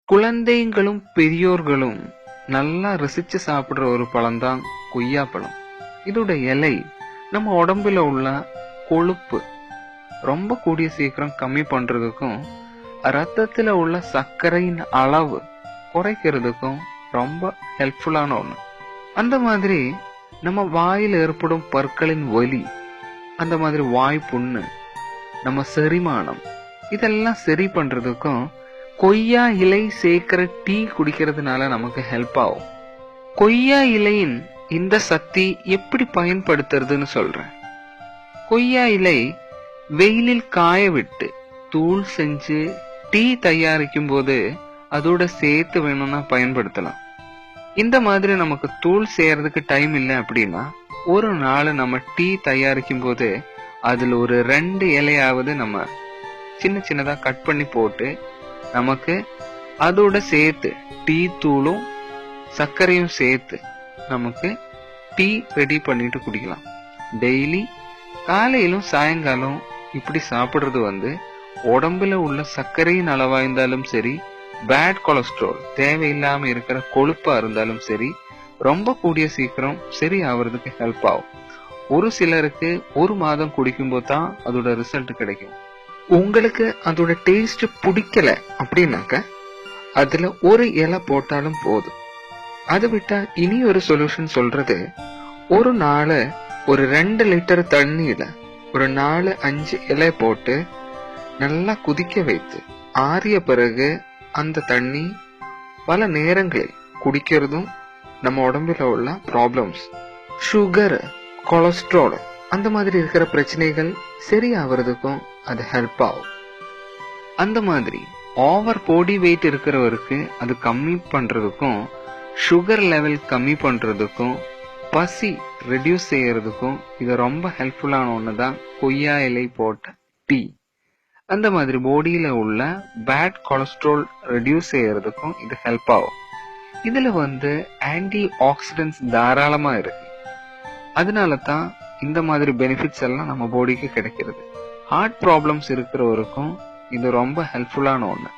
குழந்தைங்களும் பெரியோர்களும் நல்லா ரசிச்சு சாப்பிடுற ஒரு பழம்தான் கொய்யாப்பழம். இதோட இலை நம்ம உடம்புல உள்ள கொழுப்பு ரொம்ப கூடிய சீக்கிரம் கம்மி பண்றதுக்கும் ரத்தத்துல உள்ள சர்க்கரையின் அளவு குறைக்கிறதுக்கும் ரொம்ப ஹெல்ப்ஃபுல்லான ஒண்ணு. அந்த மாதிரி நம்ம வாயில் ஏற்படும் பற்களின் வலி, அந்த மாதிரி வாய் புண்ணு, நம்ம செரிமானம் இதெல்லாம் சரி பண்றதுக்கும் கொய்யா இலை சேர்க்கிற டீ குடிக்கிறதுனால நமக்கு ஹெல்ப் ஆகும். கொய்யா இலையின் இந்த சக்தி எப்படி பயன்படுத்துறதுன்னு சொல்றேன். கொய்யா இலை வெயிலில் காய விட்டு தூள் செஞ்சு டீ தயாரிக்கும் போது அதோட சேர்த்து வேணும்னா பயன்படுத்தலாம். இந்த மாதிரி நமக்கு தூள் செய்யறதுக்கு டைம் இல்லை அப்படின்னா ஒரு நாள் நம்ம டீ தயாரிக்கும் போது அதுல ஒரு 2 இலையாவது நம்ம சின்ன சின்னதா கட் பண்ணி போட்டு நமக்கு அதோட சேர்த்து டீ தூளும் சர்க்கரையும் சேர்த்து நமக்கு டீ ரெடி பண்ணிட்டு குடிக்கலாம். டெய்லி காலையிலும் சாயங்காலம் இப்படி சாப்பிடுறது உடம்புல உள்ள சர்க்கரையின் அளவா இருந்தாலும் சரி, பேட் கொலஸ்ட்ரால் தேவையில்லாம இருக்கிற கொழுப்பா இருந்தாலும் சரி, ரொம்ப கூடிய சீக்கிரம் சரி ஆவறதுக்கு ஹெல்ப் ஆகும். ஒரு சிலருக்கு 1 மாதம் குடிக்கும்போது தான் அதோட ரிசல்ட் கிடைக்கும். உங்களுக்கு அதோட டேஸ்ட் பிடிக்கல அப்படின்னாக்க அதுல ஒரு இலை போட்டாலும் போதும். அதை விட்டா இனி ஒரு சொல்யூஷன் சொல்றது, ஒரு நாள் ஒரு 2 லிட்டர் தண்ணியில ஒரு 4-5 இலை போட்டு நல்லா குதிக்க வைத்து ஆறிய பிறகு அந்த தண்ணி பல நேரங்களில் குடிக்கிறதும் நம்ம உடம்புல உள்ள ப்ராப்ளம்ஸ், சுகர், கொலஸ்ட்ரால் அந்த மாதிரி இருக்கிற பிரச்சனைகள் சரி ஆவறதுக்கும் அது ஹெல்ப் ஆகும். அந்த மாதிரி ஓவர் பாடி வெயிட் இருக்கிறவருக்கு அது கம்மி பண்றதுக்கும், சுகர் லெவல் கம்மி பண்றதுக்கும், பசி ரெடியூஸ் செய்யறதுக்கும் இது ரொம்ப ஹெல்ப்ஃபுல்லான ஒண்ணுதான் கொய்யா இலை போட்ட டீ. அந்த மாதிரி பாடியில உள்ள பேட் கொலஸ்ட்ரால் ரெடியூஸ் செய்யறதுக்கும் இது ஹெல்ப் ஆகும். இதுல ஆன்டி ஆக்சிடென்ட்ஸ் தாராளமா இருக்கு. அதனால தான் இந்த மாதிரி பெனிஃபிட்ஸ் எல்லாம் நம்ம பாடிக்கு கிடைக்கிறது. ஹார்ட் ப்ராப்ளம்ஸ் இருக்கிறவருக்கும் இது ரொம்ப ஹெல்ப்ஃபுல்லான ஒண்ணு.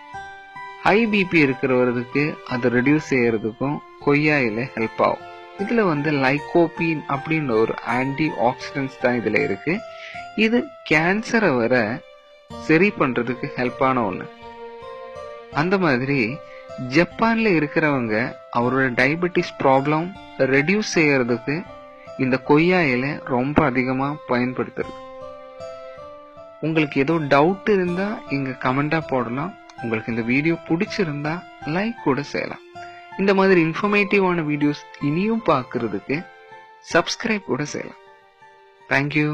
ஹை பிபி இருக்கிறவருக்கு அதை ரெடியூஸ் செய்யறதுக்கும் கொய்யா இலை ஹெல்ப் ஆகும். இதுல லைகோபீன் அப்படின்னு ஒரு ஆன்டி ஆக்சிடென்ட்ஸ் தான் இதுல இருக்கு. இது கேன்சரை வர சரி பண்றதுக்கு ஹெல்ப்பான ஒண்ணு. அந்த மாதிரி ஜப்பான்ல இருக்கிறவங்க அவரோட டயபெட்டிஸ் ப்ராப்ளம் ரெடியூஸ் செய்யறதுக்கு இந்த கொய்யா இலை ரொம்ப அதிகமா பயன்படுத்துறது. உங்களுக்கு ஏதோ டவுட் இருந்தா இங்க கமெண்டா போடலாம். உங்களுக்கு இந்த வீடியோ பிடிச்சிருந்தா லைக் கூட செய்யலாம். இந்த மாதிரி இன்ஃபர்மேட்டிவான வீடியோஸ் இனியும் பார்க்கறதுக்கு சப்ஸ்கிரைப் கூட செய்யலாம். தேங்க்யூ.